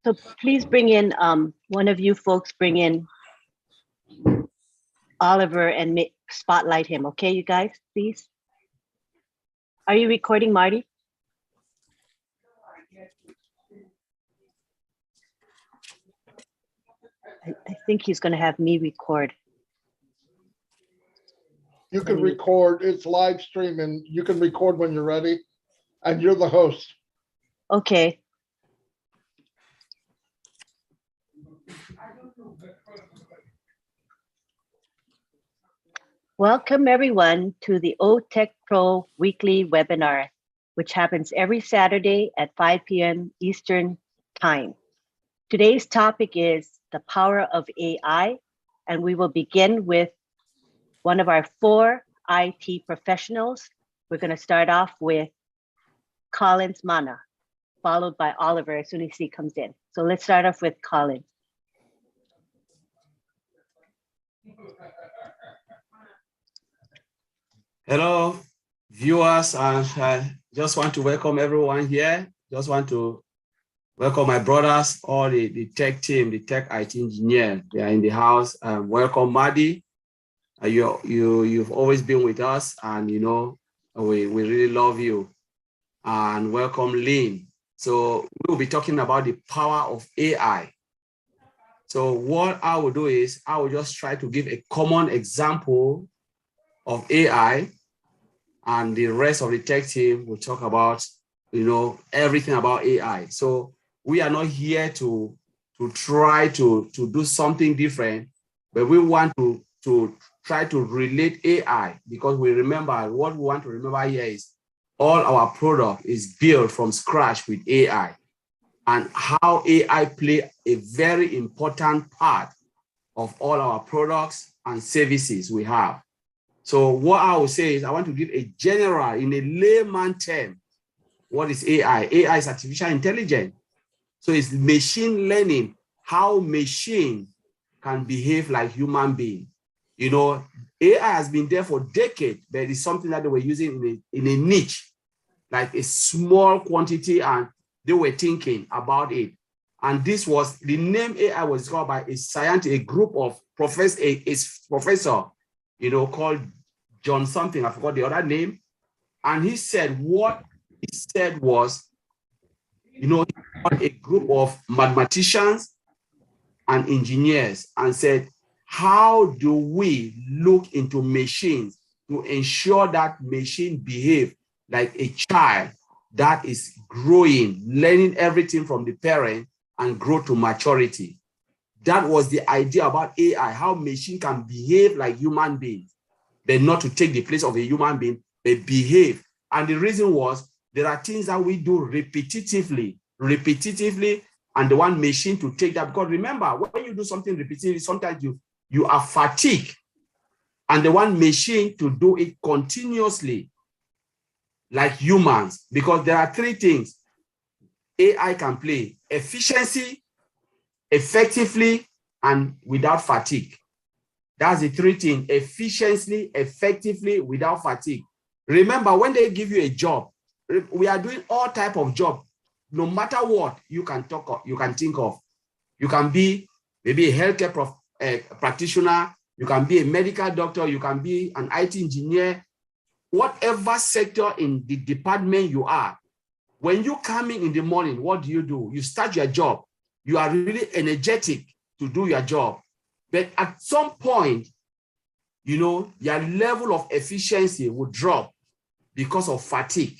So please bring in, one of you folks bring in Oliver and spotlight him, okay, you guys, please? Are you recording, Marty? I think he's going to have me record. You can record, it's live streaming. You can record when you're ready, and you're the host. Okay. Welcome everyone to the OTech Pro weekly webinar, which happens every Saturday at 5 p.m. Eastern Time. Today's topic is the power of AI, and we will begin with one of our 4 IT professionals. We're going to start off with Collins Mana, followed by Oliver as soon as he comes in. So let's start off with Collins. Hello, viewers, and I just want to welcome everyone here. Just want to welcome my brothers, all the tech team, the tech IT engineer. They are in the house. Welcome, Madi. You've always been with us, and you know we really love you. And welcome, Lynn. So we'll be talking about the power of AI. So what I will do is I will just try to give a common example of AI, and the rest of the tech team will talk about, you know, everything about AI. So we are not here to try to do something different, but we want to try to relate AI, because we remember what we want to remember here is all our product is built from scratch with AI, and how AI play a very important part of all our products and services we have. So what I will say is I want to give a general, in a layman term, what is AI? AI is artificial intelligence. So it's machine learning, how machine can behave like human being. You know, AI has been there for decades, but it's something that they were using in a niche, like a small quantity, and they were thinking about it. And this was, the name AI was discovered by a scientist, a group of professors, a professor, you know, called John something, I forgot the other name. And he said, what he said was, you know, a group of mathematicians and engineers, and said, how do we look into machines to ensure that machine behave like a child that is growing, learning everything from the parent and grow to maturity? That was the idea about AI, how machine can behave like human beings, but not to take the place of a human being, but behave. And the reason was, there are things that we do repetitively, and the one machine to take that. Because remember, when you do something repetitively, sometimes you are fatigued, and the one machine to do it continuously, like humans, because there are 3 things AI can play: efficiency, effectively, and without fatigue. That's the 3 things: efficiently, effectively, without fatigue. Remember, when they give you a job, we are doing all type of job. No matter what you can talk of, you can think of. You can be maybe a healthcare practitioner, you can be a medical doctor, you can be an IT engineer, whatever sector in the department you are. When you come in the morning, what do? You start your job. You are really energetic to do your job. But at some point, you know, your level of efficiency will drop because of fatigue.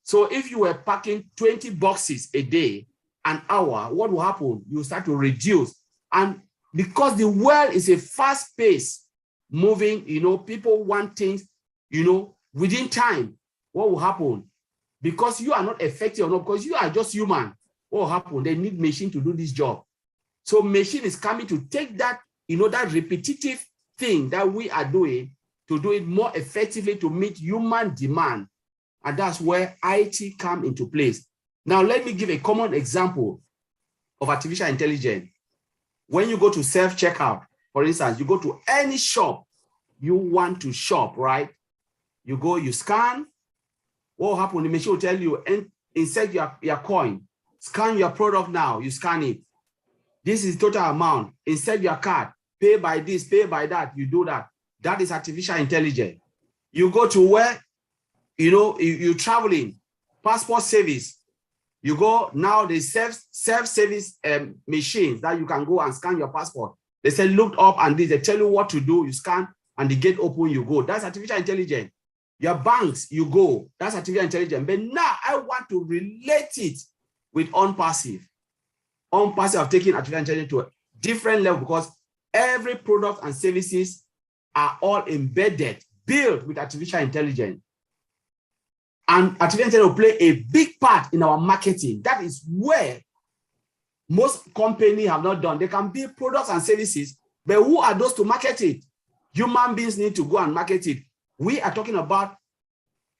So if you were packing 20 boxes a day, an hour, what will happen? You start to reduce. And because the world is a fast pace moving, you know, people want things, you know, within time. What will happen? Because you are not effective enough, because you are just human, what will happen? They need machine to do this job. So machine is coming to take that, you know, that repetitive thing that we are doing to do it more effectively to meet human demand. And that's where IT come into place. Now, let me give a common example of artificial intelligence. When you go to self-checkout, for instance, you go to any shop you want to shop, right? You go, you scan. What will happen? The machine will tell you, insert your coin. Scan your product now. You scan it. This is total amount. Insert your card. Pay by this, pay by that. You do that. That is artificial intelligence. You go to where, you're traveling, passport service. You go, now they self-service machines that you can go and scan your passport. They say, look up and this, they tell you what to do. You scan and the gate open, you go. That's artificial intelligence. Your banks, you go. That's artificial intelligence. But now I want to relate it with on-passive. On-passive, I've taken artificial intelligence to a different level because every product and services are all embedded, built with artificial intelligence. And artificial intelligence will play a big part in our marketing. That is where most companies have not done. They can build products and services, but who are those to market it? Human beings need to go and market it. We are talking about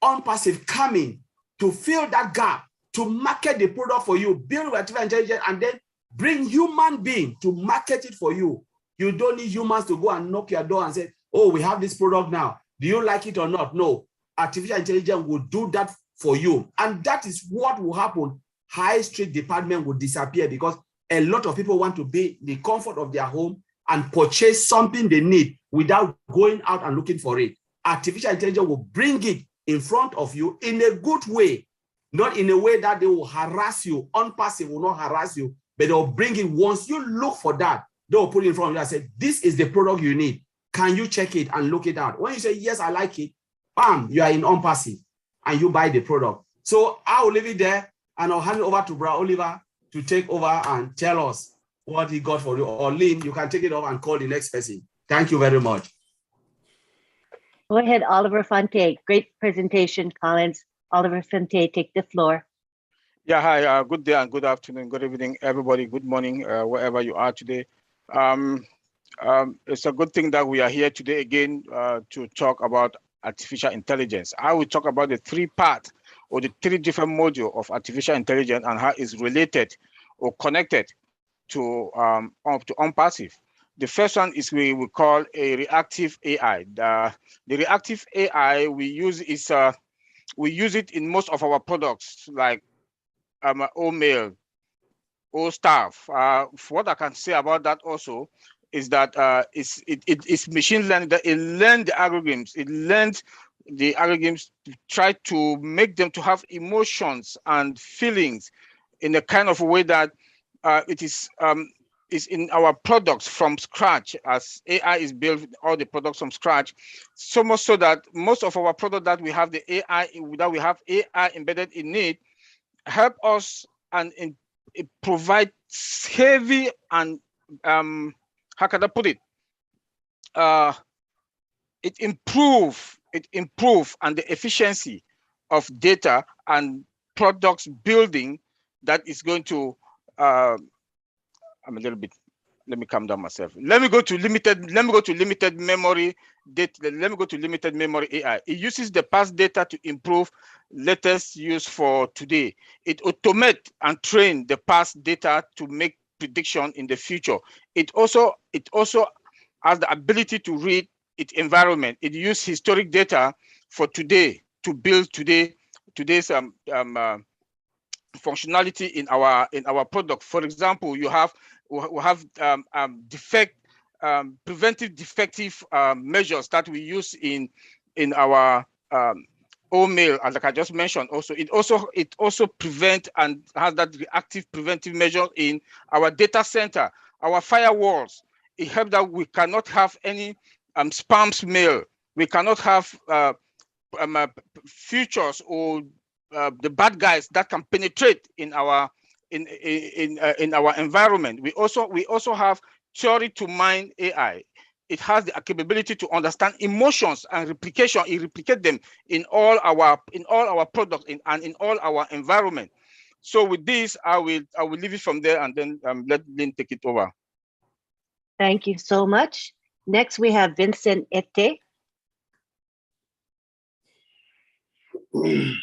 on-passive coming to fill that gap, to market the product for you, build with artificial intelligence, and then bring human beings to market it for you. You don't need humans to go and knock your door and say, oh, we have this product now. Do you like it or not? No. Artificial intelligence will do that for you. And that is what will happen. High street department will disappear because a lot of people want to be in the comfort of their home and purchase something they need without going out and looking for it. Artificial intelligence will bring it in front of you in a good way, not in a way that they will harass you. On-passive will not harass you, but they'll bring it. Once you look for that, they'll put it in front of you and say, this is the product you need. Can you check it and look it out? When you say, yes, I like it, bam, you are in on-passive and you buy the product. So I will leave it there and I'll hand it over to Brother Oliver to take over and tell us what he got for you. Or Lynn, you can take it over and call the next person. Thank you very much. Go ahead, Oliver Fonte. Great presentation, Collins. Oliver Fonte, take the floor. Yeah, hi, good day and good afternoon, good evening, everybody. Good morning, wherever you are today. It's a good thing that we are here today again to talk about artificial intelligence. I will talk about the three parts or the three different modules of artificial intelligence and how it's related or connected to on-passive. The first one is we call a reactive AI. The reactive AI we use it in most of our products like mail, staff. What I can say about that also is that it's machine learning that it learns the algorithms. It learns the algorithms to try to make them to have emotions and feelings in a kind of a way that it is in our products from scratch, as AI is built all the products from scratch, so much so that most of our products that we have AI embedded in it help us and it provide heavy and how can I put it? It improve and the efficiency of data and products building that is going to I'm a little bit, let me calm down myself. Let me go to limited memory data. Let me go to limited memory AI. It uses the past data to improve latest use for today. It automates and train the past data to make prediction in the future. It also has the ability to read its environment. It uses historic data for today to build today's functionality in our product. For example, we have preventive defective measures that we use in our mail, as like I just mentioned. Also, it also prevent and has that reactive preventive measure in our data center, our firewalls. It helps that we cannot have any spam mail. We cannot have features or the bad guys that can penetrate in our environment. We also have theory to mind AI. It has the capability to understand emotions and replication. It replicates them in all our products and in all our environment. So with this, I will leave it from there and then let Lynn take it over. Thank you so much. Next, we have Vincent Ete. You're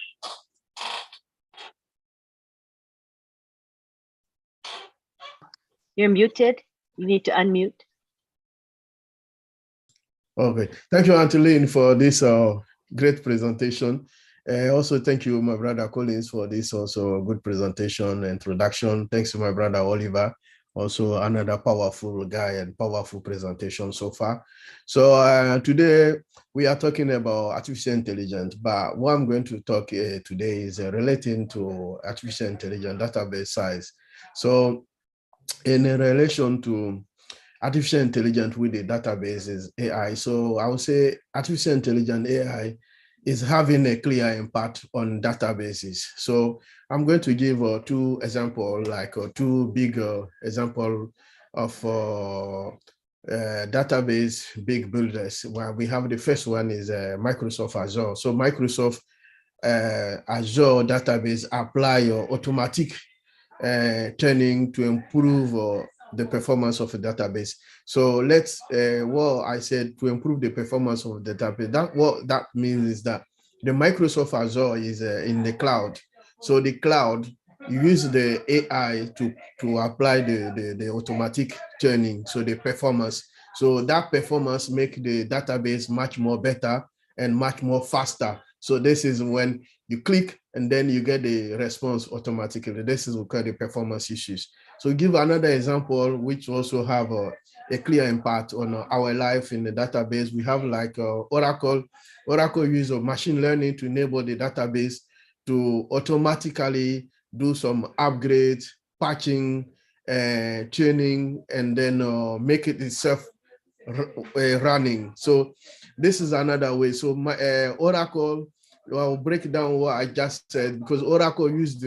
muted. You need to unmute. Okay, thank you, Angeline, for this great presentation. Also, thank you, my brother Collins, for this also good presentation, introduction. Thanks to my brother Oliver, also another powerful guy and powerful presentation so far. So today we are talking about artificial intelligence, but what I'm going to talk today is relating to artificial intelligence database size. So in relation to artificial intelligence with the databases AI. So I would say artificial intelligence AI is having a clear impact on databases. So I'm going to give two examples, like two big example of database big builders. Well, we have the first one is Microsoft Azure. So Microsoft Azure database apply automatic training to improve the performance of a database. So let's, well, I said to improve the performance of the database. That what that means is that the Microsoft Azure is in the cloud. So the cloud, you use the AI to apply the automatic training, so the performance. So that performance make the database much more better and much more faster. So this is when you click and then you get the response automatically. This is what the performance issues. So give another example, which also have a clear impact on our life in the database. We have like Oracle. Oracle use of machine learning to enable the database to automatically do some upgrades, patching, tuning, and then make it itself running. So this is another way. So my Oracle, I'll break down what I just said, because Oracle used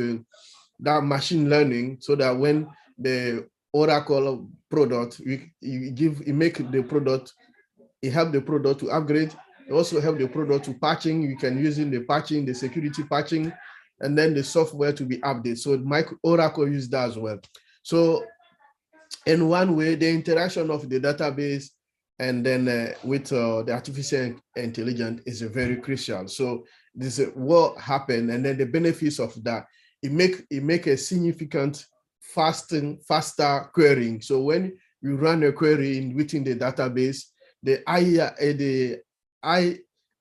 that machine learning so that when the Oracle product, you make the product, it help the product to upgrade. It also help the product to patching. You can use in the patching, the security patching, and then the software to be updated. So Oracle use that as well. So in one way, the interaction of the database and then with the artificial intelligence is very crucial. So this is what happened, and then the benefits of that, it make a significant faster querying. So when you run a query within the database, the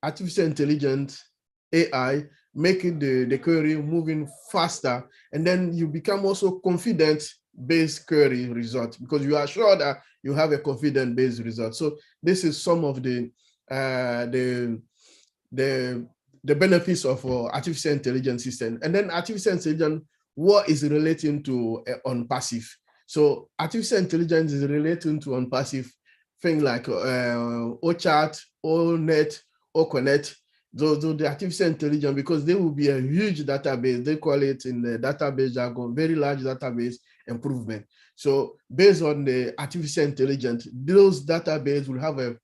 artificial intelligence AI making the query moving faster, and then you become also confident based query result, because you are sure that you have a confident based result. So this is some of the benefits of artificial intelligence system. And then artificial intelligence, what is relating to on passive. So artificial intelligence is relating to on passive thing like OChat, ONet, OConnect. Those the artificial intelligence, because they will be a huge database. They call it in the database jargon, very large database improvement. So based on the artificial intelligence, those databases will have a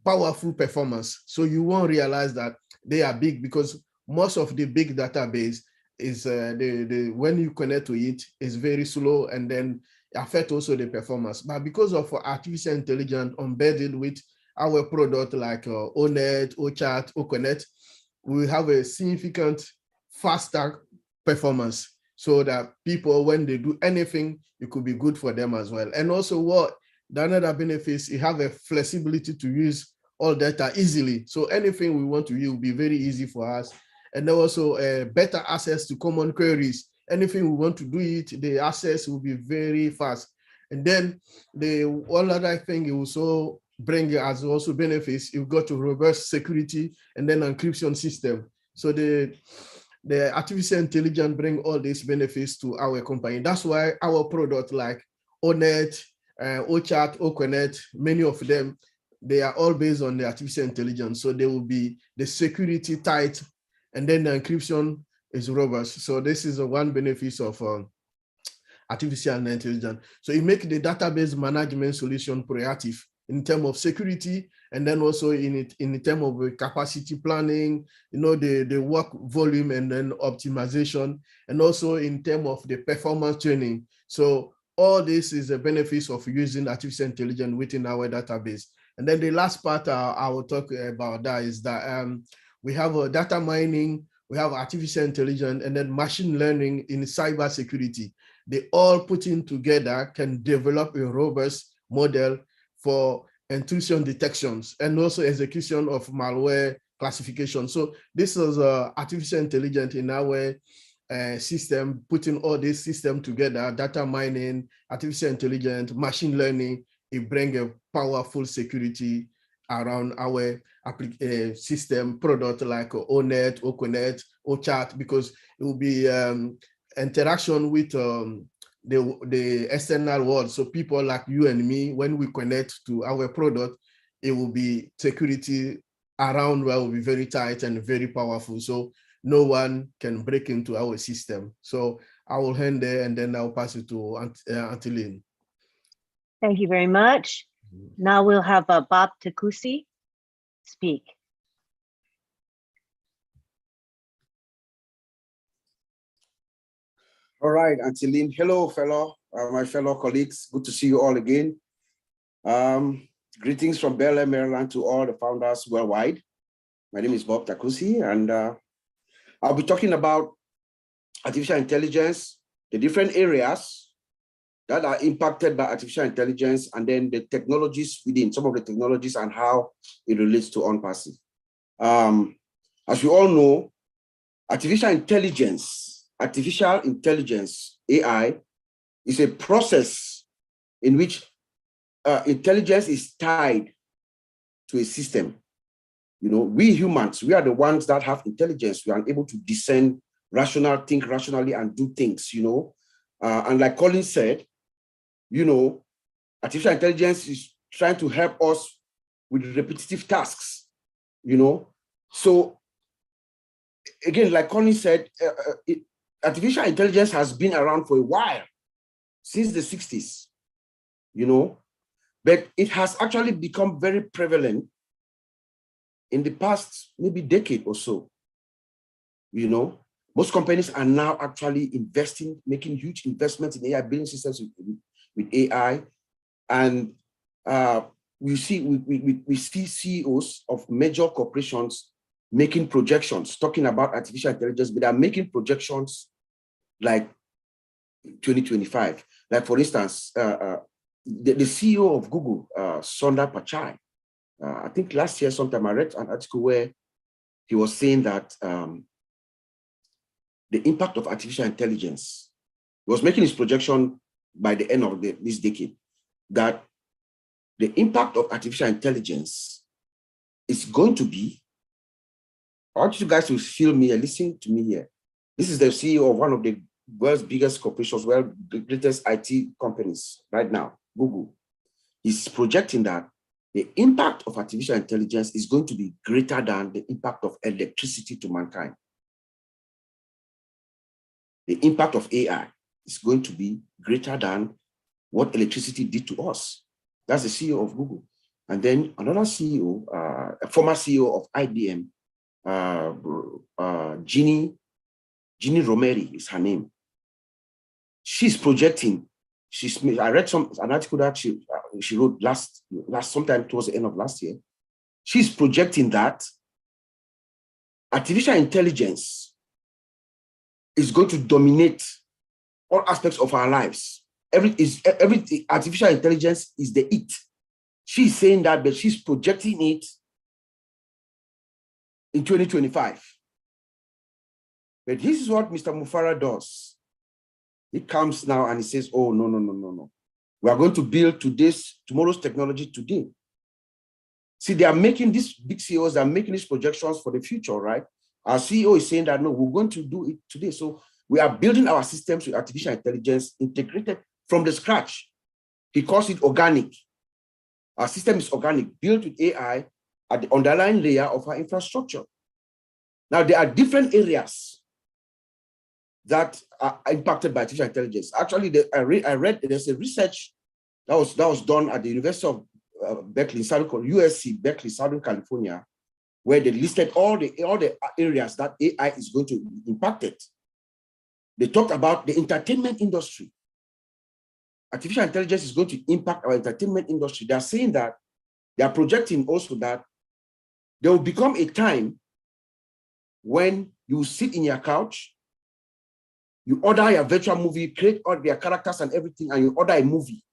powerful performance. So you won't realize that they are big, because most of the big database is when you connect to it is very slow, and then affect also the performance. But because of artificial intelligence embedded with our product like ONet, OChat, OConnect, we have a significant faster performance, so that people, when they do anything, it could be good for them as well. And also what the another benefits, you have a flexibility to use all data easily. So anything we want to use will be very easy for us. And then also better access to common queries. Anything we want to do it, the access will be very fast. And then the one other thing it also bring as also benefits, you've got a robust security and then encryption system. So the artificial intelligence bring all these benefits to our company. That's why our product like ONet, OChat, OConnect, many of them, they are all based on the artificial intelligence. So they will be the security tight, and then the encryption is robust. So this is one benefit of artificial intelligence. So it makes the database management solution proactive in terms of security, and then also in terms of capacity planning, the work volume and then optimization, and also in terms of the performance training. So all this is the benefits of using artificial intelligence within our database. And then the last part I will talk about that is that we have a data mining we have artificial intelligence, and then machine learning in cyber security. They all put in together can develop a robust model for intrusion detections and also execution of malware classification. So this is artificial intelligence in our system, putting all this system together, data mining, artificial intelligence, machine learning. It brings a powerful security around our system product like ONet, OConnect, OChat, because it will be interaction with the external world. So people like you and me, when we connect to our product, it will be security around where will be very tight and very powerful. So no one can break into our system. So I will hand there and then I'll pass it to Antilin. Thank you very much. Now we'll have Bob Takusi speak. All right, Antilin. Hello, my fellow colleagues. Good to see you all again. Greetings from Bel Air, Maryland to all the founders worldwide. My name is Bob Takusi, and I'll be talking about artificial intelligence, the different areas that are impacted by artificial intelligence, and then the technologies within, some of the technologies and how it relates to OnPassive. As you all know, artificial intelligence, AI, is a process in which intelligence is tied to a system. You know, we humans, we are the ones that have intelligence. We are able to discern, think rationally, and do things, you know. And like Colin said, you know, artificial intelligence is trying to help us with repetitive tasks, you know. So again, like Colin said, artificial intelligence has been around for a while, since the 60s, you know, but it has actually become very prevalent in the past maybe decade or so. You know, most companies are now actually investing, making huge investments in AI, building systems with AI. And we see CEOs of major corporations making projections, talking about artificial intelligence, but they are making projections like 2025. Like for instance, the CEO of Google, Sundar Pichai, I think last year sometime I read an article where he was saying that the impact of artificial intelligence, he was making his projection by the end of this decade, that the impact of artificial intelligence is going to be, I want you guys to feel me and listen to me here. This is the CEO of one of the world's biggest corporations, the greatest IT companies right now, Google. He's projecting that the impact of artificial intelligence is going to be greater than the impact of electricity to mankind. The impact of AI is going to be greater than what electricity did to us. That's the CEO of Google. And then another CEO, a former CEO of IBM, Ginny Rometty is her name. She's projecting. I read an article that she wrote last sometime towards the end of last year. She's projecting that artificial intelligence is going to dominate all aspects of our lives. Every artificial intelligence is the it. She's saying that, but she's projecting it in 2025. But this is what Mr. Mufara does. He comes now and he says, oh, no. We are going to build tomorrow's technology today. See, they are making these big CEOs, are making these projections for the future, right? Our CEO is saying that, no, we're going to do it today. So we are building our systems with artificial intelligence integrated from the scratch. He calls it organic. Our system is organic, built with AI at the underlying layer of our infrastructure. Now, there are different areas that are impacted by artificial intelligence. Actually, I read there's a research that was done at the University of Berkeley, USC, Berkeley, Southern California, where they listed all the areas that AI is going to be impacted. They talked about the entertainment industry. Artificial intelligence is going to impact our entertainment industry. They are saying that, they are projecting also that there will become a time when you sit in your couch, you order your virtual movie, create all their characters and everything, and you order a movie.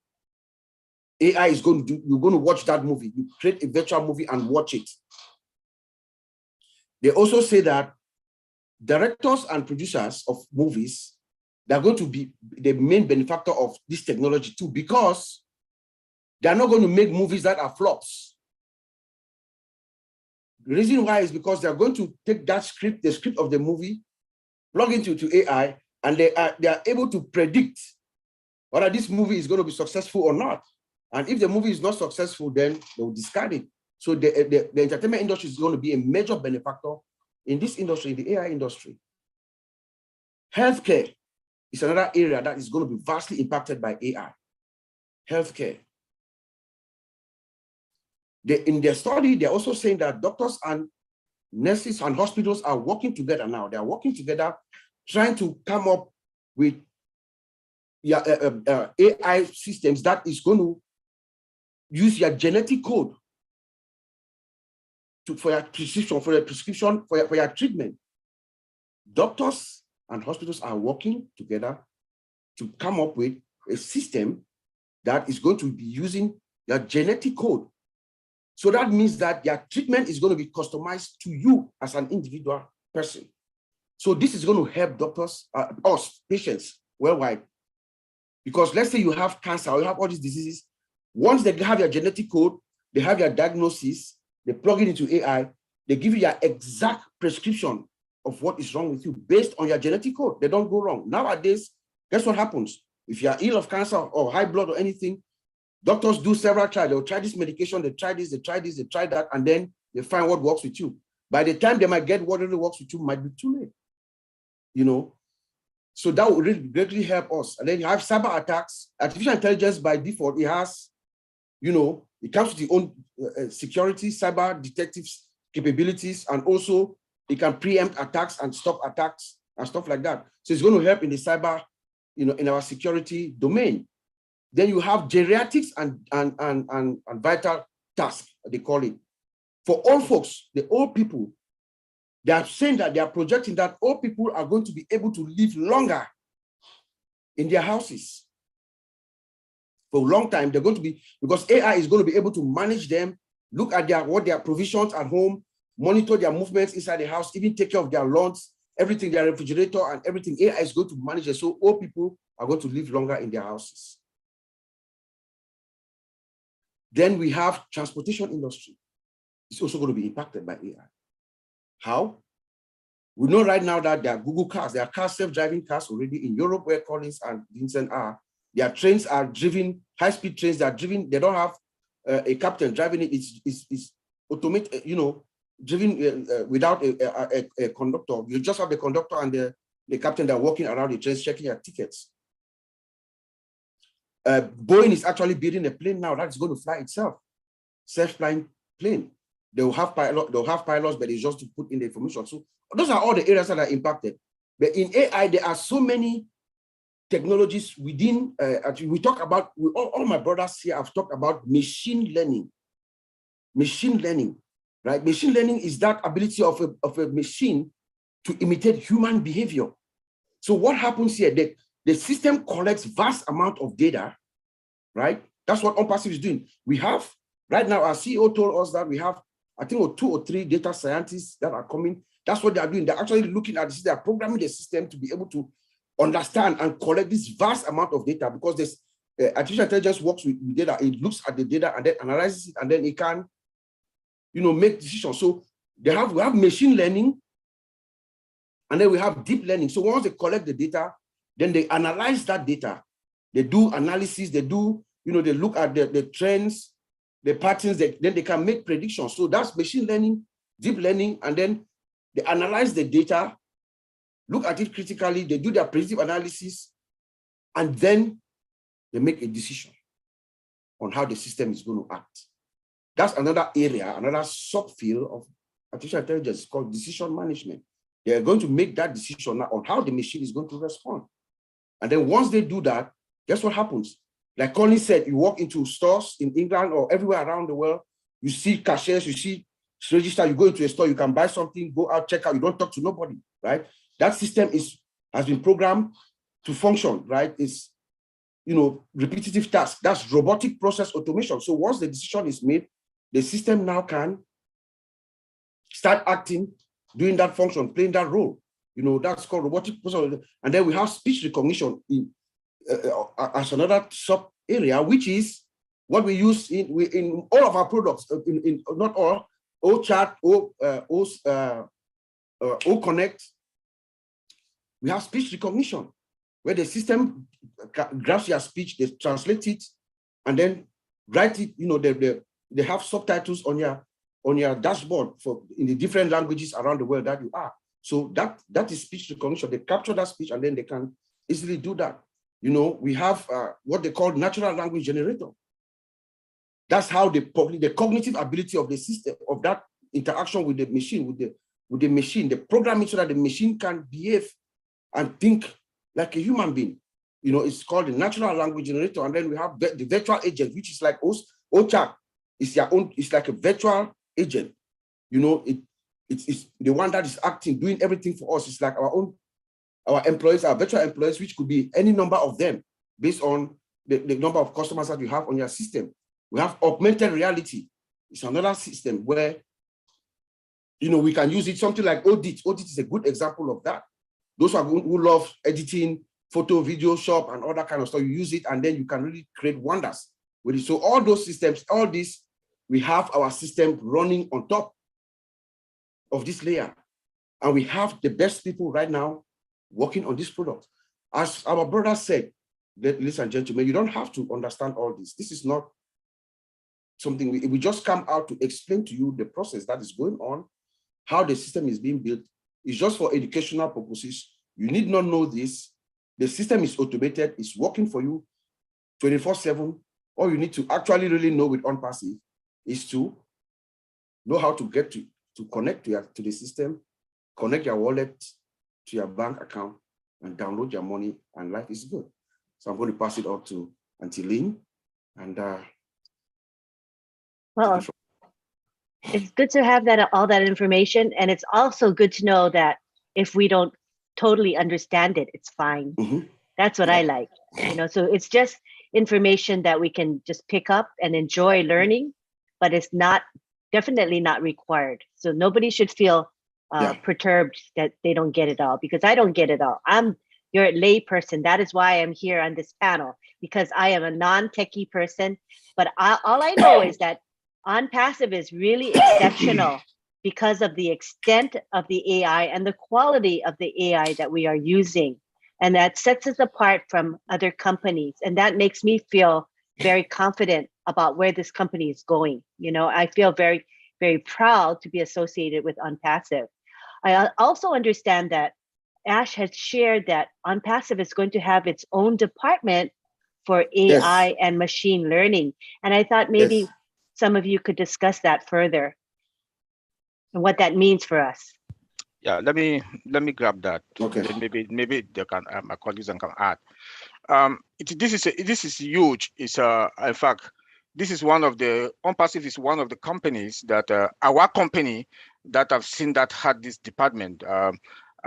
AI is going to do, you're going to watch that movie. You create a virtual movie and watch it. They also say that directors and producers of movies, they're going to be the main benefactor of this technology too, because they're not going to make movies that are flops. The reason why is because they're going to take that script, the script of the movie, plug into AI, and they are able to predict whether this movie is going to be successful or not. And if the movie is not successful, then they'll discard it. So the entertainment industry is going to be a major benefactor in this industry, the AI industry. Healthcare is another area that is going to be vastly impacted by AI. Healthcare. In their study, they're also saying that doctors and nurses and hospitals are working together now. They are working together, trying to come up with AI systems that is going to use your genetic code for your prescription, for your treatment. Doctors and hospitals are working together to come up with a system that is going to be using your genetic code. So that means that your treatment is going to be customized to you as an individual person. So this is going to help doctors, us, patients worldwide. Because let's say you have cancer or you have all these diseases, once they have your genetic code, they have your diagnosis, they plug it into AI, they give you your exact prescription of what is wrong with you based on your genetic code. They don't go wrong. Nowadays, guess what happens? If you are ill of cancer or high blood or anything, doctors do several trials. They'll try this medication, they try this, they try this, they try that, and then they find what works with you. By the time they might get what really works with you, might be too late. You know, so that would really greatly help us. And then you have cyber attacks. Artificial intelligence by default, it has, you know, it comes with the own security, cyber detectives capabilities, and also it can preempt attacks and stop attacks and stuff like that. So it's going to help in the cyber, you know, in our security domain. Then you have geriatrics and vital tasks, they call it. For old folks, the old people, they are saying that they are projecting that old people are going to be able to live longer in their houses. For a long time, they're going to be, because AI is going to be able to manage them, look at what their provisions at home, monitor their movements inside the house, even take care of their lawns, everything, their refrigerator and everything. AI is going to manage it. So old people are going to live longer in their houses. Then we have transportation industry. It's also going to be impacted by AI. How? We know right now that there are Google cars, there are cars, self-driving cars already in Europe where Collins and Vincent are. Their trains are driven, high-speed trains that are driven, they don't have a captain driving it, it's automated, you know, driven without a conductor. You just have the conductor and the captain that are walking around the trains checking your tickets. Boeing is actually building a plane now that is going to fly itself, self-flying plane. They'll have pilots, but it's just to put in the information. So those are all the areas that are impacted. But in AI, there are so many technologies within, we talk about, all my brothers here have talked about machine learning. Machine learning, right? Machine learning is that ability of a machine to imitate human behavior. So what happens here, the system collects vast amount of data, right? That's what OnPassive is doing. We have, right now, our CEO told us that we have, I think, 2 or 3 data scientists that are coming. That's what they are doing. They're actually looking at this, they are programming the system to be able to understand and collect this vast amount of data, because this artificial intelligence works with data. It looks at the data and then analyzes it, and then it can, you know, make decisions. So we have machine learning, and then we have deep learning. So once they collect the data, then they analyze that data. They do analysis, they do, you know, they look at the trends, the patterns, then they can make predictions. So that's machine learning, deep learning, and then they analyze the data, look at it critically, they do their predictive analysis, and then they make a decision on how the system is going to act. That's another area, another subfield of artificial intelligence called decision management. They are going to make that decision on how the machine is going to respond. And then once they do that, guess what happens? Like Colin said, you walk into stores in England or everywhere around the world, you see cashiers, you see register, you go into a store, you can buy something, go out, check out, you don't talk to nobody, right? That system has been programmed to function, right? It's, repetitive tasks. That's robotic process automation. So once the decision is made, the system now can start acting, doing that function, playing that role. That's called robotic process. And then we have speech recognition as another sub area, which is what we use in all of our products, in not all, OChat, OConnect. We have speech recognition, where the system grabs your speech, they translate it, and then write it. They have subtitles on your dashboard in the different languages around the world that you are. So that is speech recognition. They capture that speech, and then they can easily do that. We have what they call natural language generator. That's how the cognitive ability of the system, of that interaction with the machine, with the machine, the programming so that the machine can behave and think like a human being. It's called the natural language generator. And then we have the virtual agent, which is like OTech. It's like a virtual agent. It's the one that is acting, doing everything for us. It's like our employees, our virtual employees, which could be any number of them based on the number of customers that you have on your system. We have augmented reality. It's another system where, we can use it, something like Audit. Audit is a good example of that. Those who love editing, photo, video, shop, and all that kind of stuff, you use it, and then you can really create wonders with it. So all those systems, all this, we have our system running on top of this layer. And we have the best people right now working on this product. As our brother said, ladies and gentlemen, you don't have to understand all this. This is not something we just come out to explain to you the process that is going on, how the system is being built. It's just for educational purposes. You need not know this. The system is automated, it's working for you 24/7. All you need to actually really know with OnPassive is to know how to get to connect to the system, connect your wallet to your bank account, and download your money, and life is good. So I'm going to pass it on to Auntie Lynn. And well, it's good to have all that information, and it's also good to know that if we don't totally understand it, it's fine. That's what I like. So it's just information that we can just pick up and enjoy learning, but it's definitely not required. So nobody should feel perturbed that they don't get it all, because I don't get it all. You're a lay person. That is why I'm here on this panel, because I am a non-techie person. But all I know is that OnPassive is really exceptional because of the extent of the AI and the quality of the AI that we are using. And that sets us apart from other companies. And that makes me feel very confident about where this company is going. I feel very, very proud to be associated with OnPassive. I also understand that Ash has shared that OnPassive is going to have its own department for AI and machine learning. And I thought maybe some of you could discuss that further and what that means for us. Yeah, let me grab that. Okay. Then maybe they can my colleagues can add. This is huge. It's in fact, this is one of the OnPassive is one of the companies that our company that I've seen that had this department.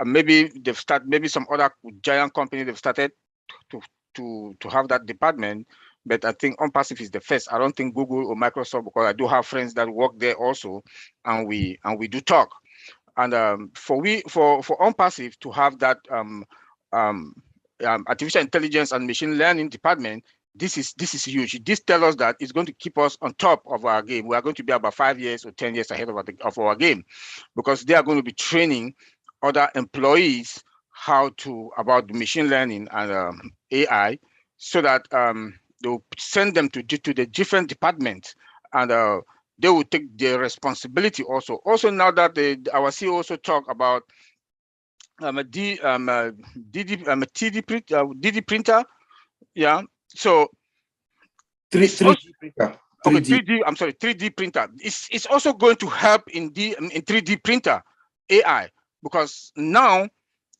Maybe they've started. Maybe some other giant company they've started to have that department. But I think OnPassive is the first. I don't think Google or Microsoft, because I do have friends that work there also, and we do talk. And for OnPassive to have that artificial intelligence and machine learning department, this is huge. This tells us that it's going to keep us on top of our game. We are going to be about 5 years or 10 years ahead of our game, because they are going to be training other employees about machine learning and AI, so that they'll send them to the different departments, and they will take their responsibility also. Also, now that our CEO also talked about DD printer, yeah. So 3D printer. 3D. I'm sorry, 3D printer. It's also going to help in 3D printer AI, because now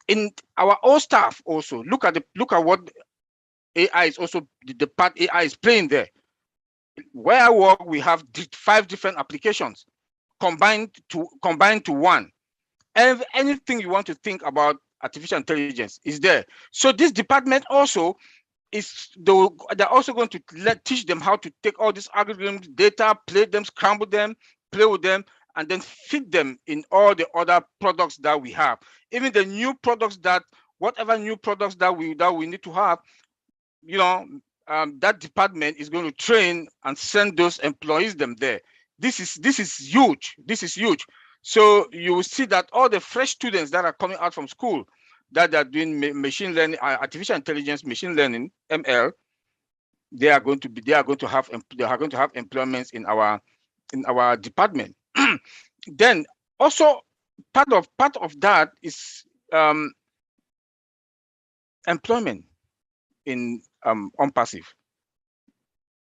in our own staff also look at what AI is also the part AI is playing there. Where I work, we have 5 different applications. combined to one. Anything you want to think about artificial intelligence is there. So this department also they're also going to teach them how to take all these algorithms, data, play them, scramble them, play with them, and then fit them in all the other products that we have. Even the new products whatever new products that we need to have, that department is going to train and send those employees them there. This is huge. This is huge. So you will see that all the fresh students that are coming out from school that are doing machine learning, artificial intelligence, machine learning, ML, they are going to have employments in our department. Then also part of that is employment in OnPassive.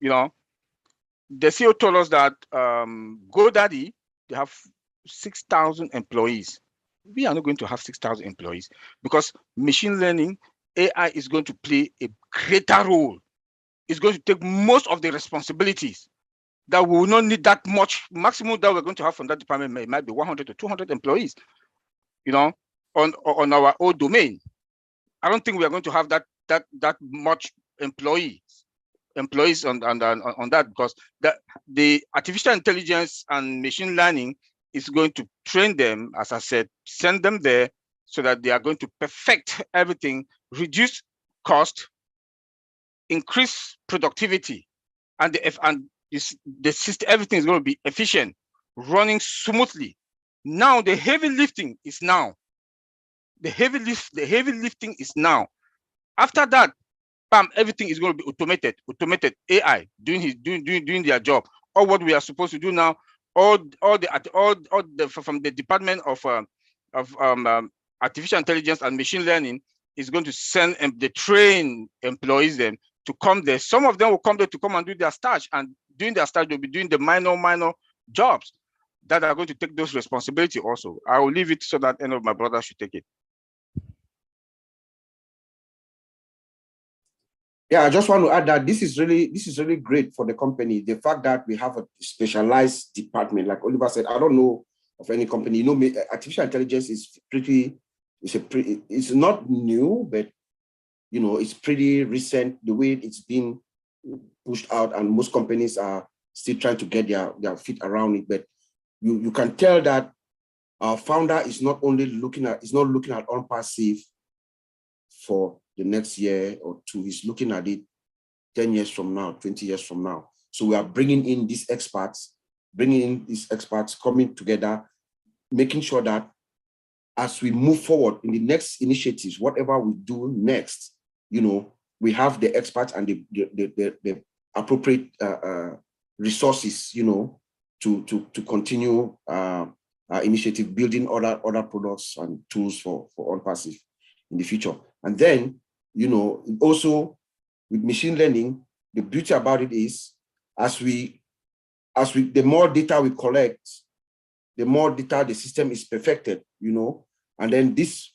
The CEO told us that GoDaddy, they have 6,000 employees. We are not going to have 6,000 employees because machine learning, AI is going to play a greater role. It's going to take most of the responsibilities that we will not need that much. Maximum that we're going to have from that department might be 100 to 200 employees, on our own domain. I don't think we are going to have that much employees on that, because the artificial intelligence and machine learning is going to train them, as I said, send them there so that they are going to perfect everything, reduce cost, increase productivity, and the system, everything is going to be efficient, running smoothly. Now the heavy lifting is now. The heavy lifting is now. After that, bam, everything is going to be automated AI doing their job. All what we are supposed to do now, all the from the department of artificial intelligence and machine learning is going to send the trained employees then to come there. Some of them will come there to come and do their stage, and during their stage they'll be doing the minor jobs that are going to take those responsibility also. I will leave it so that any of my brothers should take it. Yeah, I just want to add that this is really great for the company. The fact that we have a specialized department, like Oliver said, I don't know of any company. Artificial intelligence is it's not new, but it's pretty recent the way it's been pushed out, and most companies are still trying to get their feet around it. But you can tell that our founder is not looking at OnPassive for the next year or two. He's looking at it 10 years from now, 20 years from now. So we are bringing in these experts, coming together, making sure that as we move forward in the next initiatives, whatever we do next, we have the experts and the appropriate resources, to continue our initiative, building other products and tools for OnPassive in the future. And then, also with machine learning, the beauty about it is the more data we collect, the more data the system is perfected, and then these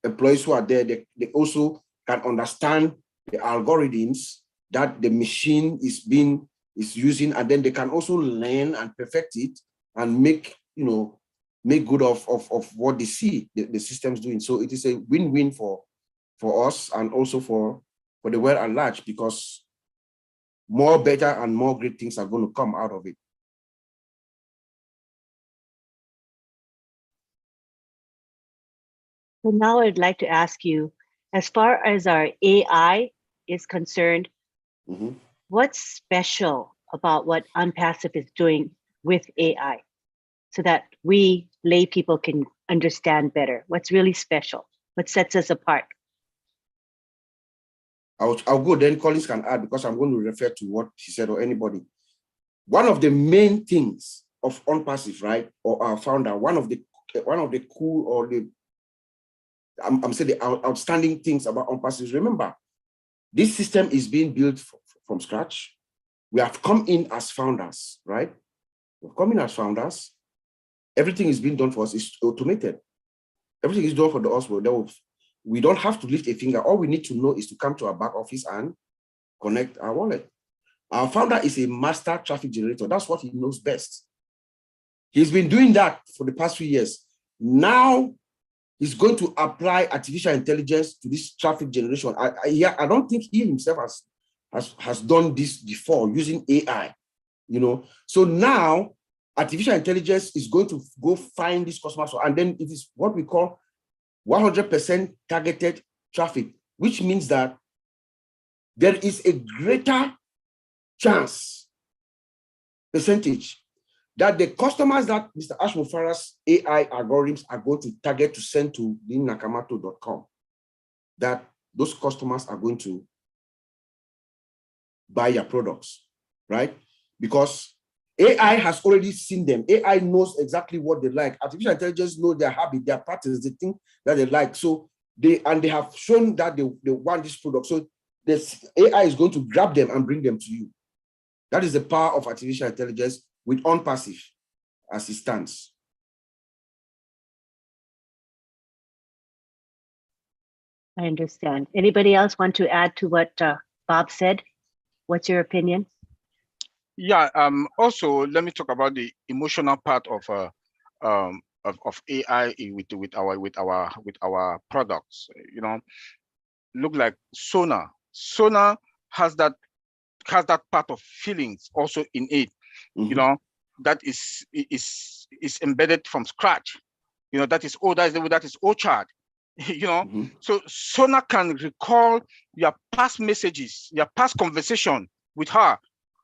employees who are there, they also can understand the algorithms that the machine is using, and then they can also learn and perfect it and make good of what they see the system's doing. So it is a win-win for us and also for the world at large, because more better and more great things are going to come out of it. So now I'd like to ask you, as far as our AI is concerned, what's special about what OnPassive is doing with AI so that we lay people can understand better? What's really special? What sets us apart? I'll go, then Collins can add, because I'm going to refer to what she said or anybody. One of the main things of OnPassive, right, or our founder, one of the cool, or I'm saying the outstanding things about OnPassive, remember, this system is being built from scratch. We have come in as founders, right? We've come in as founders. Everything is being done for us. It's automated. Everything is done for us. We don't have to lift a finger. All we need to know is to come to our back office and connect our wallet. Our founder is a master traffic generator. That's what he knows best. He's been doing that for the past few years. Now he's going to apply artificial intelligence to this traffic generation. I don't think he himself has done this before using AI, you know. So now artificial intelligence is going to go find these customers, and then it is what we call 100% targeted traffic, which means that there is a greater chance, percentage, that the customers that Mr. Ashmufara's AI algorithms are going to target to send to linakamato.com, that those customers are going to buy your products, right? Because AI has already seen them. AI knows exactly what they like. Artificial intelligence knows their habit, their patterns, the thing that they like. So they have shown that they want this product. So this AI is going to grab them and bring them to you. That is the power of artificial intelligence with OnPassive as it stands. I understand. Anybody else want to add to what Bob said? What's your opinion? Yeah. Also, let me talk about the emotional part of AI with our products. You know, look like Sonar. Sonar has that part of feelings also in it. You know, that is embedded from scratch. You know, that is OChart. You know, so Sonar can recall your past messages, your past conversation with her,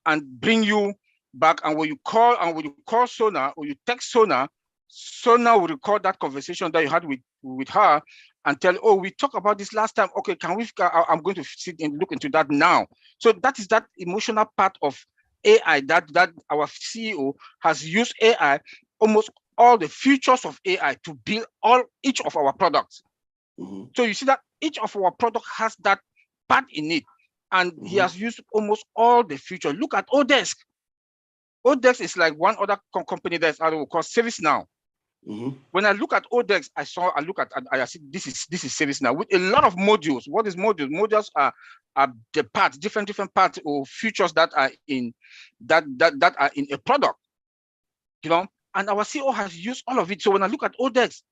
and bring you back. And when you call Sonar or you text Sonar, Sonar will record that conversation that you had with her and tell, oh, we talked about this last time. Okay, I'm going to sit and look into that now. So that is that emotional part of AI that our CEO has used AI, almost all the features of AI, to build each of our products. So you see that each of our product has that part in it, and he has used almost all the features. Look at Odesk. Odesk is like one other company that's out of called ServiceNow. When I look at Odesk, I see this is ServiceNow with a lot of modules. What is modules? Modules are the parts, different parts or features that are in that are in a product. You know, and our CEO has used all of it. So when I look at Odesk,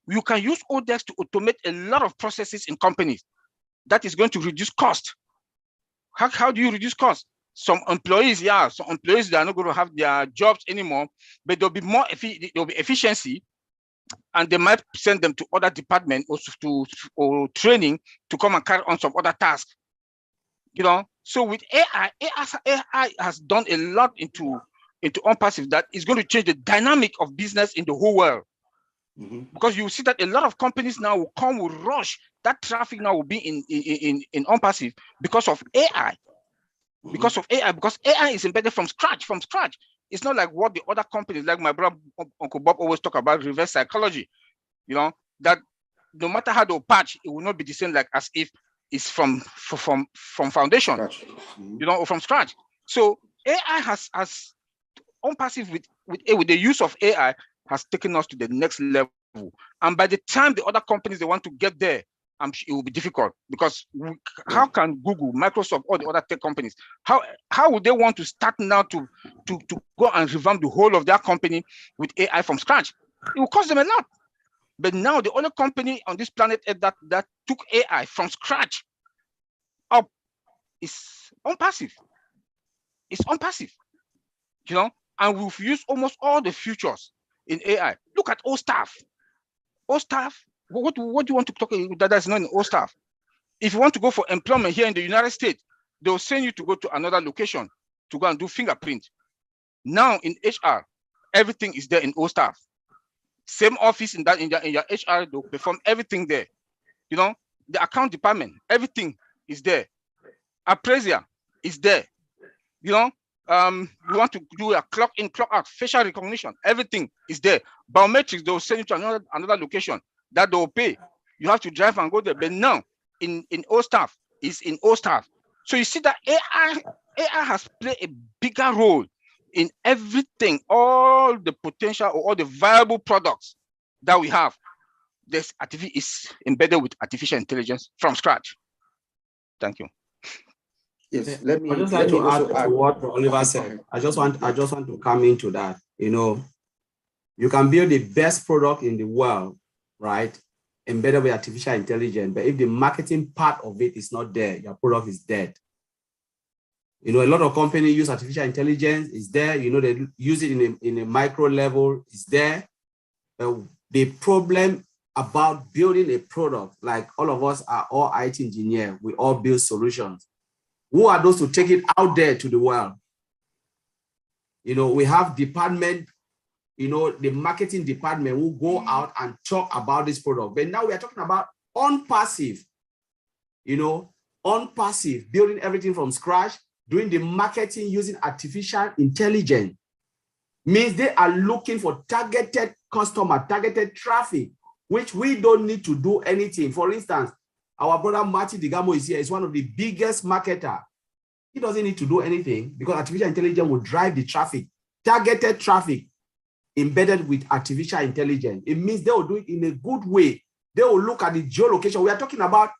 you can use Odesk to automate a lot of processes in companies. That is going to reduce cost. How do you reduce cost? Some employees, they are not going to have their jobs anymore, but there'll be there'll be efficiency, and they might send them to other departments or training to come and carry on some other tasks. You know, so with AI has done a lot into OnPassive that is going to change the dynamic of business in the whole world. Because you see that a lot of companies now will rush. That traffic now will be in OnPassive because of AI. Because AI is embedded from scratch. It's not like what the other companies, like my brother Uncle Bob always talk about reverse psychology. You know, that no matter how they'll patch, it will not be the same like as if it's from foundation, you know, or from scratch. So AI has OnPassive with the use of AI has taken us to the next level. And by the time the other companies they want to get there, it will be difficult, because how can Google, Microsoft, all the other tech companies, how would they want to start now to go and revamp the whole of their company with AI from scratch? It will cost them a lot. But now the only company on this planet that took AI from scratch up is OnPassive. It's OnPassive, you know, and we've used almost all the features in AI. Look at OStaff. OStaff, what do you want to talk about that's not in OStaff? If you want to go for employment here in the United States, they'll send you to go to another location to go and do fingerprint. Now in HR, everything is there in OStaff. Same office in your HR, they'll perform everything there. You know, the account department, everything is there. Appraiser is there. You know, you want to do a clock in, clock out, facial recognition, everything is there. Biometrics, they'll send you to another location that they'll pay. You have to drive and go there. But now in OStaff, is in OStaff. So you see that AI has played a bigger role in everything, all the potential or all the viable products that we have. This is embedded with artificial intelligence from scratch. Thank you. Yes, let me I'd just like to add also to what Oliver said. I just want to come into that. You know, you can build the best product in the world, right? Embedded with artificial intelligence, but if the marketing part of it is not there, your product is dead. You know, a lot of companies use artificial intelligence, it's there. You know, they use it in a micro level, it's there. But the problem about building a product, like all of us are all IT engineers, we all build solutions. Who are those to take it out there to the world? You know, we have department, you know, the marketing department will go out and talk about this product. But now we are talking about on-passive, you know, on-passive, building everything from scratch, doing the marketing using artificial intelligence. Means they are looking for targeted customer, targeted traffic, which we don't need to do anything. For instance, our brother Martin Digamo is here, is one of the biggest marketers. He doesn't need to do anything because artificial intelligence will drive the traffic, targeted traffic embedded with artificial intelligence. It means they will do it in a good way. They will look at the geolocation. We are talking about,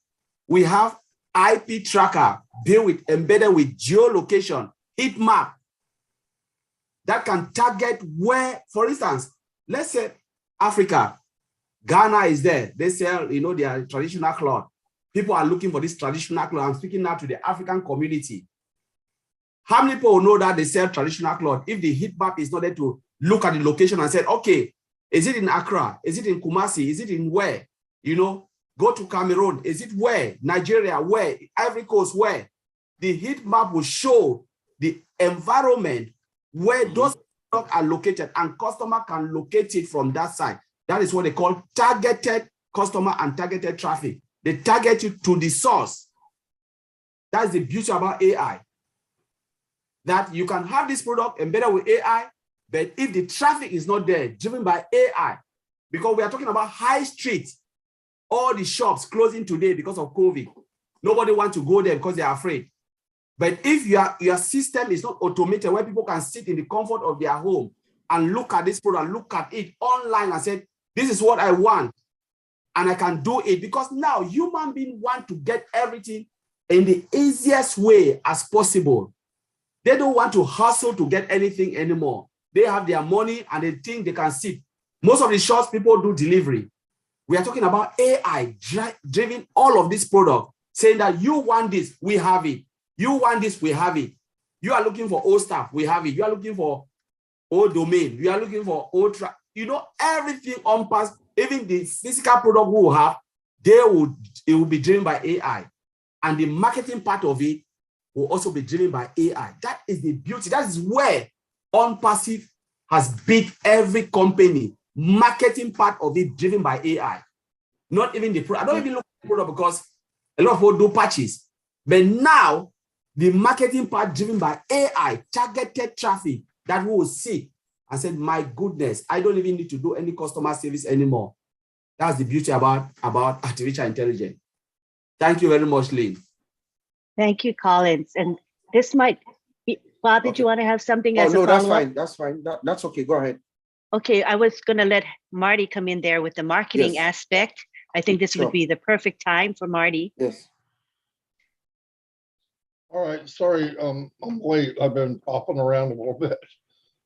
we have IP tracker built with, embedded with geolocation, heat map that can target where, for instance, let's say Africa, Ghana is there. They sell, you know, their traditional cloth. People are looking for this traditional cloth. I'm speaking now to the African community. How many people know that they sell traditional cloth? If the heat map is not there to look at the location and say, okay, is it in Accra? Is it in Kumasi? Is it in where? You know, go to Cameroon. Is it where? Nigeria, where? Ivory Coast, where? The heat map will show the environment where those products are located, and customer can locate it from that side. That is what they call targeted customer and targeted traffic. They target you to the source. That's the beauty about AI. That you can have this product embedded with AI, but if the traffic is not there, driven by AI, because we are talking about high street, all the shops closing today because of COVID. Nobody wants to go there because they are afraid. But if your system is not automated, where people can sit in the comfort of their home and look at this product, look at it online and say, this is what I want, and I can do it, because now human beings want to get everything in the easiest way as possible. They don't want to hustle to get anything anymore. They have their money and they think they can sit. Most of the shops, people do delivery. We are talking about AI driving all of this product, saying that you want this, we have it. You want this, we have it. You are looking for old stuff, we have it. You are looking for old domain. You are looking for old, you know, everything on pass, even the physical product we will have, it will be driven by AI. And the marketing part of it will also be driven by AI. That is the beauty. That is where OnPassive has beat every company. Marketing part of it driven by AI. Not even the product. I don't even look at the product because a lot of people do patches. But now, the marketing part driven by AI, targeted traffic that we will see. I said, my goodness, I don't even need to do any customer service anymore. That's the beauty about artificial intelligence. Thank you very much, Lynn. Thank you, Collins. And this might be, Bob, did you want to have something as a no, that's follow-up? fine. That's fine. That's okay. Go ahead. Okay, I was going to let Marty come in there with the marketing aspect. I think this would be the perfect time for Marty. Yes. All right, sorry, I'm late. I've been popping around a little bit.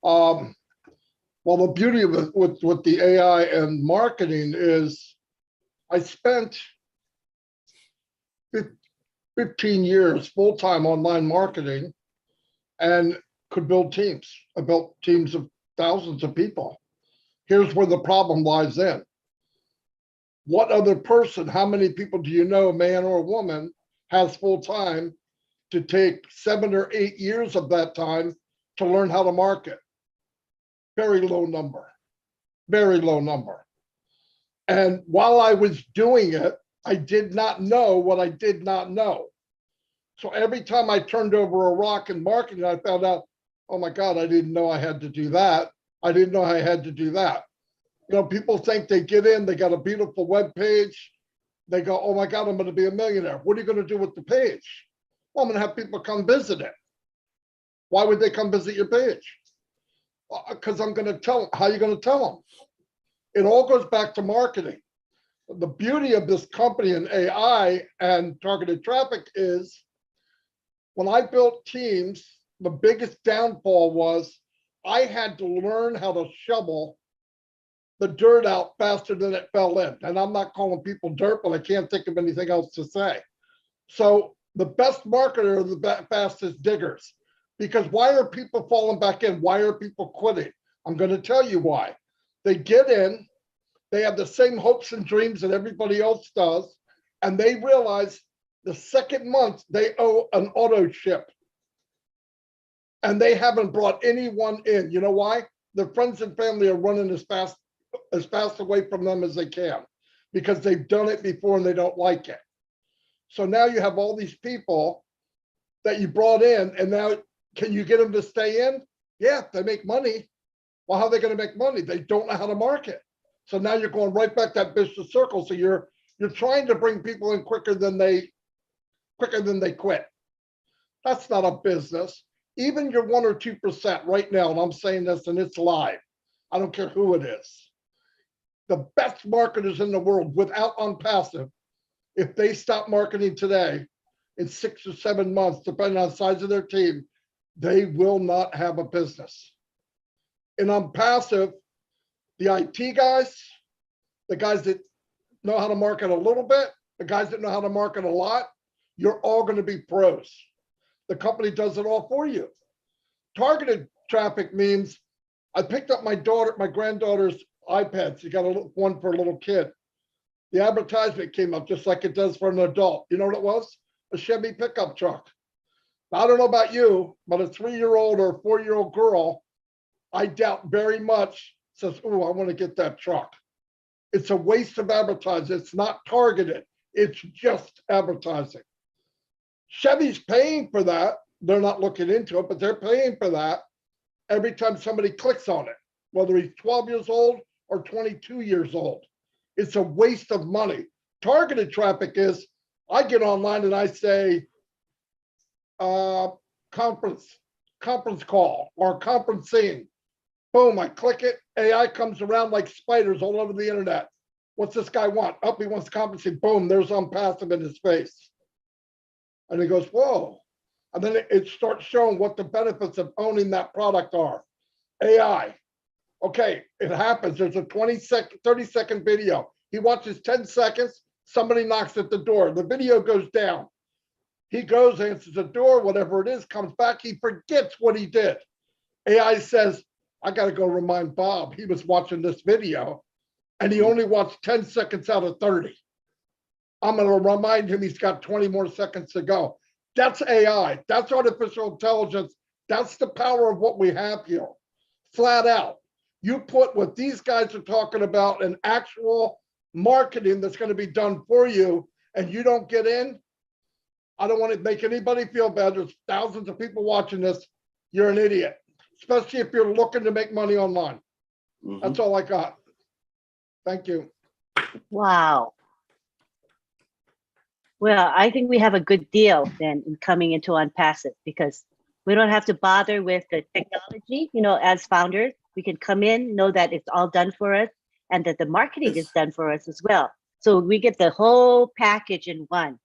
Well, the beauty of it with the AI and marketing is I spent 15 years full-time online marketing and could build teams. I built teams of thousands of people. Here's where the problem lies in. What other person, how many people do you know, man or woman, has full-time to take 7 or 8 years of that time to learn how to market? Very low number, very low number. And while I was doing it, I did not know what I did not know. So every time I turned over a rock in marketing, I found out, oh my God, I didn't know I had to do that. I didn't know I had to do that. You know, people think they get in, they got a beautiful web page. They go, oh my God, I'm going to be a millionaire. What are you going to do with the page? Well, I'm going to have people come visit it. Why would they come visit your page? Because I'm going to tell them. How are you going to tell them? It all goes back to marketing. The beauty of this company in AI and targeted traffic is When I built teams, the biggest downfall was I had to learn how to shovel the dirt out faster than it fell in. And I'm not calling people dirt, but I can't think of anything else to say. So the best marketer are the fastest diggers. Because why are people falling back in? Why are people quitting? I'm going to tell you why. They get in, they have the same hopes and dreams that everybody else does, and they realize the second month they owe an auto ship. And they haven't brought anyone in. You know why? Their friends and family are running as fast away from them as they can because they've done it before and they don't like it. So now you have all these people that you brought in, and now can you get them to stay in? Yeah, they make money. Well, how are they going to make money? They don't know how to market. So now you're going right back that vicious circle. So you're trying to bring people in quicker than they quit. That's not a business. Even your 1 or 2% right now, and I'm saying this and it's live. I don't care who it is. The best marketers in the world without OnPassive, if they stop marketing today, in 6 or 7 months, depending on the size of their team, they will not have a business. In OnPassive, the IT guys, the guys that know how to market a little bit, the guys that know how to market a lot, you're all going to be pros. The company does it all for you. Targeted traffic means I picked up my granddaughter's iPad. She got one for a little kid. The advertisement came up just like it does for an adult. You know what it was? A Chevy pickup truck. Now, I don't know about you, but a 3-year-old or a 4-year-old girl, I doubt very much says, "Oh, I want to get that truck." It's a waste of advertising. It's not targeted. It's just advertising. Chevy's paying for that. They're not looking into it, but they're paying for that every time somebody clicks on it, whether he's 12 years old or 22 years old. It's a waste of money. Targeted traffic is, I get online and I say, conference call or conferencing. Boom, I click it. AI comes around like spiders all over the internet. What's this guy want? Oh, he wants conferencing. Boom, there's OnPassive in his face. And he goes, whoa. And then it starts showing what the benefits of owning that product are. AI. Okay, it happens. There's a 30-second video. He watches 10 seconds. Somebody knocks at the door. The video goes down. He goes, answers the door, whatever it is, comes back. He forgets what he did. AI says, I got to go remind Bob. He was watching this video and he only watched 10 seconds out of 30. I'm going to remind him he's got 20 more seconds to go. That's AI. That's artificial intelligence. That's the power of what we have here. Flat out. You put what these guys are talking about in actual marketing that's going to be done for you, and you don't get in. I don't want to make anybody feel bad. There's thousands of people watching this. You're an idiot, especially if you're looking to make money online. That's all I got. Thank you. Wow. Well, I think we have a good deal then in coming into OnPassive because we don't have to bother with the technology. You know, as founders, we can come in, know that it's all done for us and that the marketing is done for us as well. So we get the whole package in one.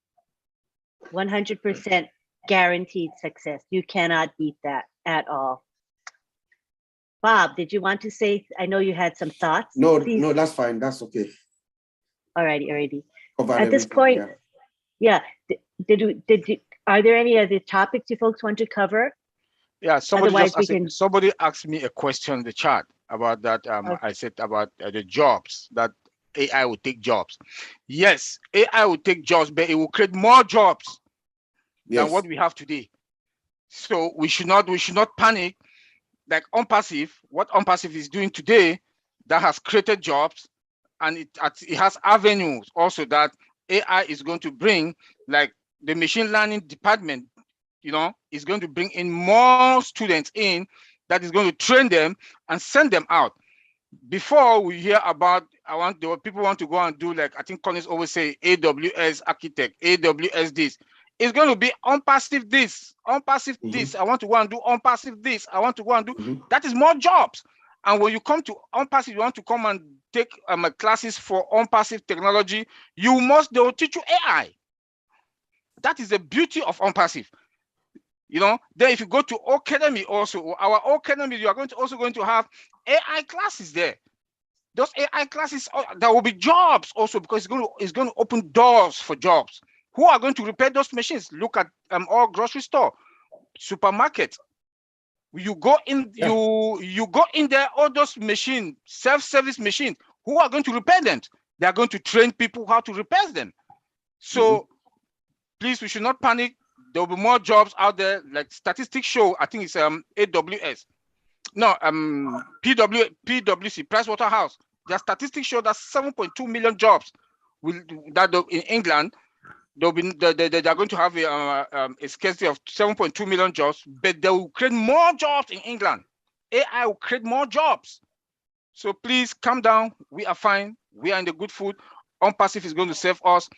100% guaranteed success. You cannot beat that at all. Bob, did you want to say, I know you had some thoughts. No, Please. no, that's fine. That's okay. Alrighty. Covered At this everything, point, yeah. Are there any other topics you folks want to cover? Yeah, Otherwise, somebody asked me a question in the chat about that. Okay. I said about the jobs, that AI will take jobs. Yes, AI will take jobs, but it will create more jobs than what we have today. So we should not panic. Like OnPassive, what OnPassive is doing today, that has created jobs, and it has avenues also that AI is going to bring, like the machine learning department, you know, is going to bring in more students in that is going to train them and send them out. Before we hear about, people want to go and do, like I think Collins always say, AWS architect, AWS this. It's going to be OnPassive this, OnPassive this. I want to go and do OnPassive this. I want to go and do, that is more jobs. And when you come to OnPassive, you want to come and take classes for OnPassive technology, they will teach you AI. That is the beauty of OnPassive. You know, then if you go to Academy also, our Academy, you are also going to have AI classes there. Those AI classes, there will be jobs also, because it's going to open doors for jobs. Who are going to repair those machines? Look at all grocery store, supermarket. You go in, you go in there, all those machines, self-service machines. Who are going to repair them? They are going to train people how to repair them. So please, we should not panic. There will be more jobs out there. Like statistics show, I think it's AWS. No, PwC, Pricewaterhouse. Their statistics show that 7.2 million jobs in England. They are going to have a scarcity of 7.2 million jobs, but they will create more jobs in England. AI will create more jobs. So please calm down. We are fine. We are in the good food. OnPassive is going to save us.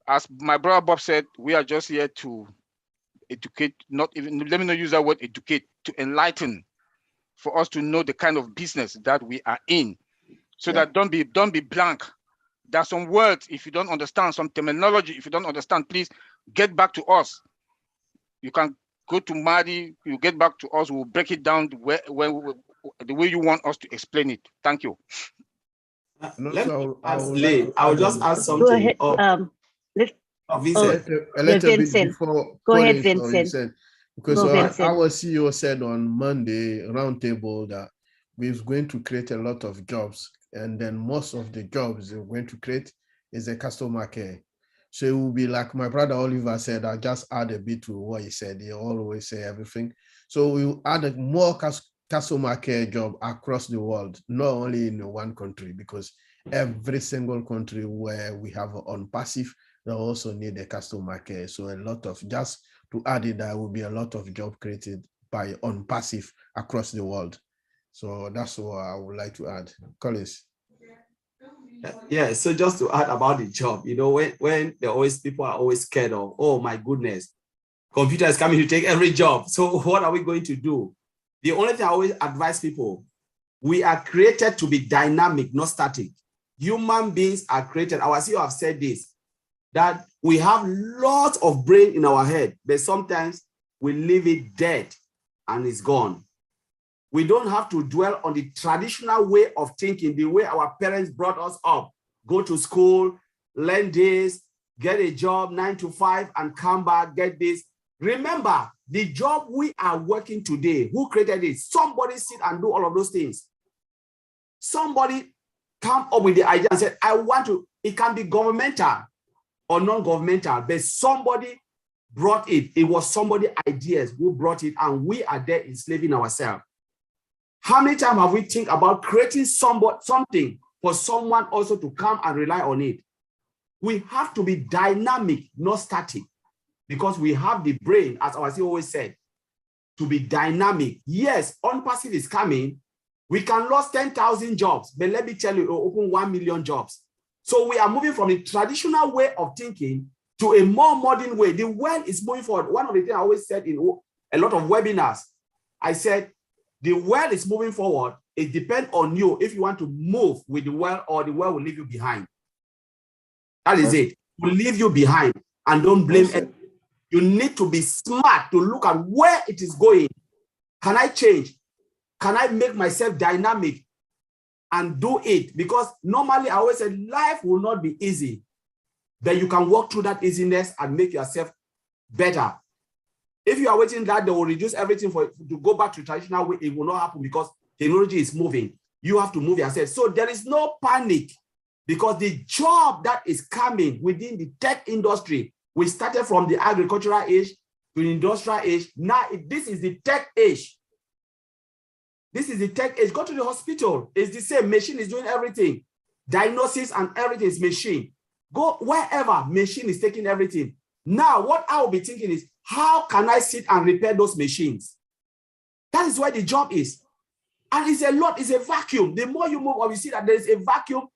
As my brother Bob said, we are just here to educate, not even, let me not use that word educate, to enlighten, for us to know the kind of business that we are in. So that don't be blank. There's some words, if you don't understand, some terminology, if you don't understand, please get back to us. You can go to Madi, you get back to us, we'll break it down the way you want us to explain it. Thank you. I'll just add something. Go ahead. Vincent. Go ahead, Vincent. Because our CEO said on Monday roundtable that we're going to create a lot of jobs, and then most of the jobs we're going to create is a customer care. So it will be like my brother Oliver said. I just add a bit to what he said. He always say everything. So we'll add more customer care job across the world, not only in one country, because every single country where we have OnPassive, they also need a customer care. So a lot of, just to add it, there will be a lot of job created by OnPassive across the world. So that's what I would like to add. Collins. Yeah, so just to add about the job, you know, when people are always scared of, oh my goodness, computer is coming to take every job. So what are we going to do? The only thing I always advise people, we are created to be dynamic, not static. Human beings are created. Our CEO have said this, that we have lots of brain in our head, but sometimes we leave it dead and it's gone. We don't have to dwell on the traditional way of thinking, the way our parents brought us up. Go to school, learn this, get a job 9 to 5 and come back, get this. Remember, the job we are working today, who created it? Somebody sit and do all of those things. Somebody come up with the idea and said, I want to, it can be governmental or non-governmental, but somebody brought it. It was somebody's ideas who brought it, and we are there enslaving ourselves. How many times have we think about creating something for someone also to come and rely on it? We have to be dynamic, not static, because we have the brain, as our CEO always said, to be dynamic. Yes, OnPassive is coming. We can lose 10,000 jobs, but let me tell you, it will open 1 million jobs. So we are moving from the traditional way of thinking to a more modern way. The world is moving forward. One of the things I always said in a lot of webinars, I said, the world is moving forward. It depends on you if you want to move with the world or the world will leave you behind. That is it. Will leave you behind, and don't blame it. You need to be smart to look at where it is going. Can I change? Can I make myself dynamic and do it? Because normally I always said life will not be easy, but you can walk through that easiness and make yourself better. If you are waiting that they will reduce everything to go back to traditional way, it will not happen because technology is moving. You have to move yourself. So there is no panic, because the job that is coming within the tech industry, we started from the agricultural age to the industrial age. Now this is the tech age. This is the tech age. Go to the hospital. It's the same. Machine is doing everything. Diagnosis and everything is machine. Go wherever, machine is taking everything. Now what I will be thinking is, how can I sit and repair those machines? That is where the job is. And it's a lot, it's a vacuum. The more you move on, you see that there is a vacuum.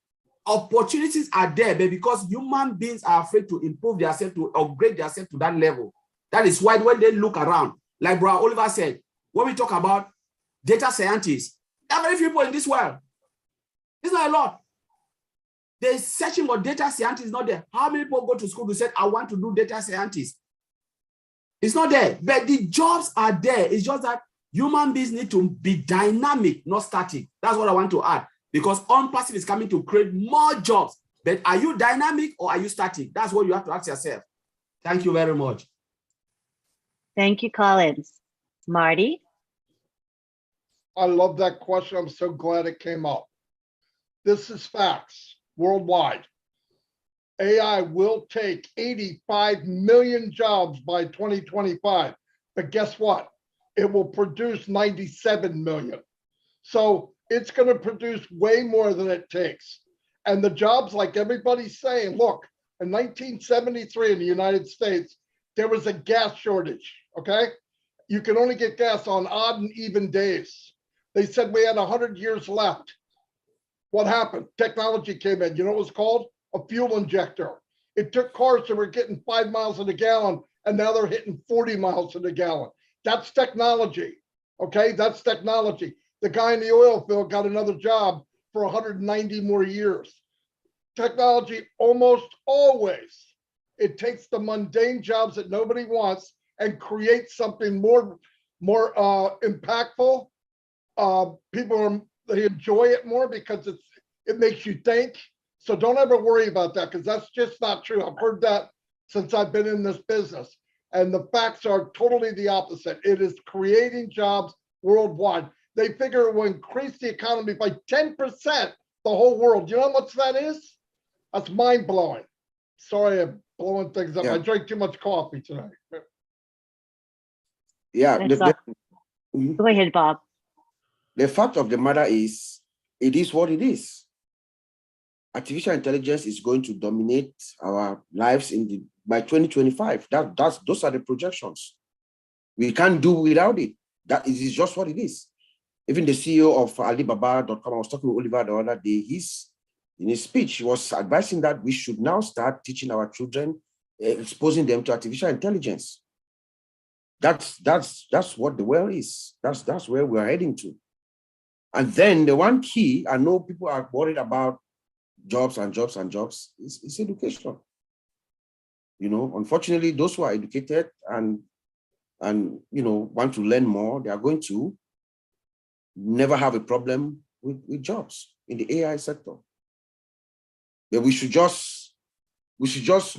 Opportunities are there, but because human beings are afraid to improve themselves, to upgrade themselves to that level. That is why when they look around, like Brother Oliver said, when we talk about data scientists, there are very few people in this world. It's not a lot. They're searching for data scientists, not there. How many people go to school to say, I want to do data scientists? It's not there, but the jobs are there. It's just that human beings need to be dynamic, not static. That's what I want to add, because OnPassive is coming to create more jobs. But are you dynamic or are you static? That's what you have to ask yourself. Thank you very much. Thank you, Collins. Marty? I love that question. I'm so glad it came up. This is facts worldwide. AI will take 85 million jobs by 2025. But guess what? It will produce 97 million. So it's going to produce way more than it takes. And the jobs, like everybody's saying, look, in 1973 in the United States, there was a gas shortage, okay? You can only get gas on odd and even days. They said we had 100 years left. What happened? Technology came in. You know what it was called? A fuel injector. It took cars that were getting 5 miles in a gallon, and now they're hitting 40 miles in a gallon. That's technology, okay? That's technology. The guy in the oil field got another job for 190 more years. Technology almost always, it takes the mundane jobs that nobody wants and creates something more impactful. They enjoy it more because it makes you think. So don't ever worry about that, because that's just not true. I've heard that since I've been in this business. And the facts are totally the opposite. It is creating jobs worldwide. They figure it will increase the economy by 10%, the whole world. You know how much that is? That's mind blowing. Sorry, I'm blowing things up. Yeah. I drank too much coffee tonight. Yeah. Go ahead, Bob. The fact of the matter is, it is what it is. Artificial intelligence is going to dominate our lives by 2025. Those are the projections. We can't do without it. That is just what it is. Even the CEO of Alibaba.com, I was talking with Oliver the other day, in his speech, he was advising that we should now start teaching our children, exposing them to artificial intelligence. That's what the world is. That's where we're heading to. And then the one key, I know people are worried about jobs and jobs and jobs, is education. You know, unfortunately, those who are educated and want to learn more, they are going to never have a problem with jobs in the AI sector. But we should just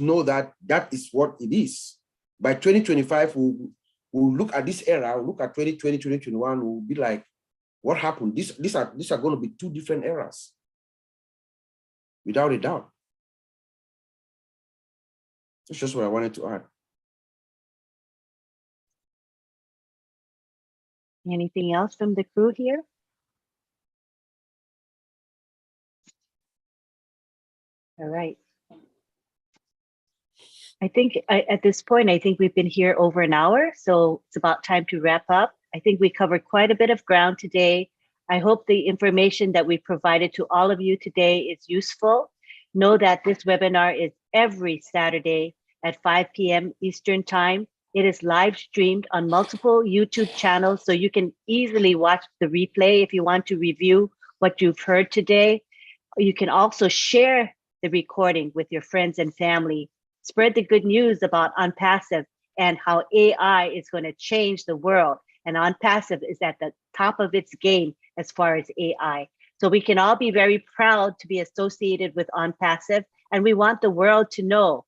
know that is what it is. By 2025, we'll look at this era, we'll look at 2020, 2021, we'll be like, what happened? These are going to be two different eras, without a doubt. That's just what I wanted to add. Anything else from the crew here? All right. I think at this point, I think we've been here over an hour, so it's about time to wrap up. I think we covered quite a bit of ground today. I hope the information that we provided to all of you today is useful. Know that this webinar is every Saturday at 5 p.m. Eastern Time. It is live streamed on multiple YouTube channels, so you can easily watch the replay if you want to review what you've heard today. You can also share the recording with your friends and family. Spread the good news about OnPassive and how AI is going to change the world. And OnPassive is at the top of its game as far as AI. So we can all be very proud to be associated with OnPassive, and we want the world to know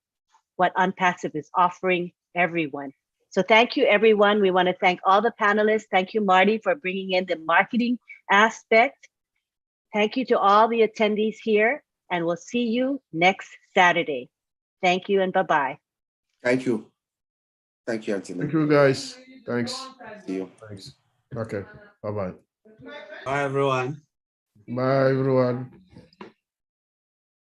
what OnPassive is offering everyone. So thank you, everyone. We want to thank all the panelists. Thank you, Marty, for bringing in the marketing aspect. Thank you to all the attendees here, and we'll see you next Saturday. Thank you and bye-bye. Thank you. Thank you, Anthony. Thank you, guys. Thanks. See you. Thanks. Okay. Bye-bye. Bye, everyone. Bye, everyone.